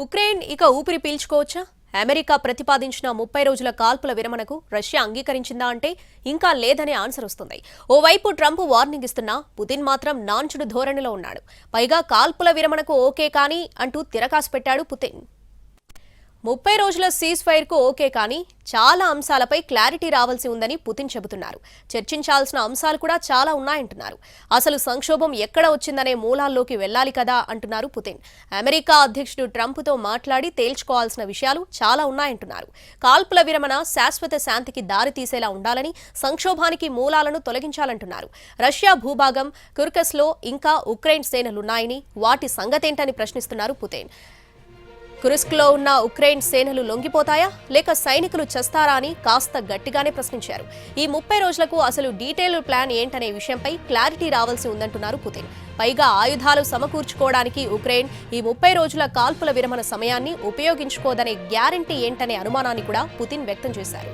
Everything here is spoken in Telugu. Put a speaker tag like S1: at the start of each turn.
S1: ఉక్రెయిన్ ఇక ఊపిరి పీల్చుకోవచ్చా? అమెరికా ప్రతిపాదించిన 30 రోజుల కాల్పుల విరమణకు రష్యా అంగీకరించిందా అంటే ఇంకా లేదనే ఆన్సర్ వస్తుంది. ఓవైపు ట్రంప్ వార్నింగ్ ఇస్తున్నా పుతిన్ మాత్రం నాంచుడు ధోరణిలో ఉన్నాడు. పైగా కాల్పుల విరమణకు ఓకే కానీ అంటూ తిరకాసు పెట్టాడు పుతిన్. 30 రోజుల సీజ్ ఫైర్ కు ఓకే కానీ చాలా అంశాలపై క్లారిటీ రావాల్సి ఉందని పుతిన్ చెబుతున్నారు. చర్చించాల్సిన అంశాలు కూడా చాలా ఉన్నాయంటున్నారు. అసలు సంక్షోభం ఎక్కడ వచ్చిందనే మూలాల్లోకి వెళ్లాలి కదా అంటున్నారు పుతిన్. అమెరికా అధ్యక్షుడు ట్రంప్తో మాట్లాడి తేల్చుకోవాల్సిన విషయాలు చాలా ఉన్నాయంటున్నారు. కాల్పుల విరమణ శాశ్వత శాంతికి దారి తీసేలా ఉండాలని, సంక్షోభానికి మూలాలను తొలగించాలంటున్నారు. రష్యా భూభాగం కుర్స్క్లో ఇంకా ఉక్రెయిన్ సేనలున్నాయని, వాటి సంగతేంటని ప్రశ్నిస్తున్నారు పుతిన్. కుర్స్క్లో ఉన్న ఉక్రెయిన్ సేనలు లొంగిపోతాయా లేక సైనికులు చస్తారా అని కాస్త గట్టిగానే ప్రశ్నించారు. ఈ 30 రోజులకు అసలు డీటెయిల్ ప్లాన్ ఏంటనే విషయంపై క్లారిటీ రావాల్సి ఉందంటున్నారు పుతిన్. పైగా ఆయుధాలు సమకూర్చుకోవడానికి ఉక్రెయిన్ ఈ 30 రోజుల కాల్పుల విరమణ సమయాన్ని ఉపయోగించుకోదనే గ్యారంటీ ఏంటనే అనుమానాన్ని కూడా పుతిన్ వ్యక్తం చేశారు.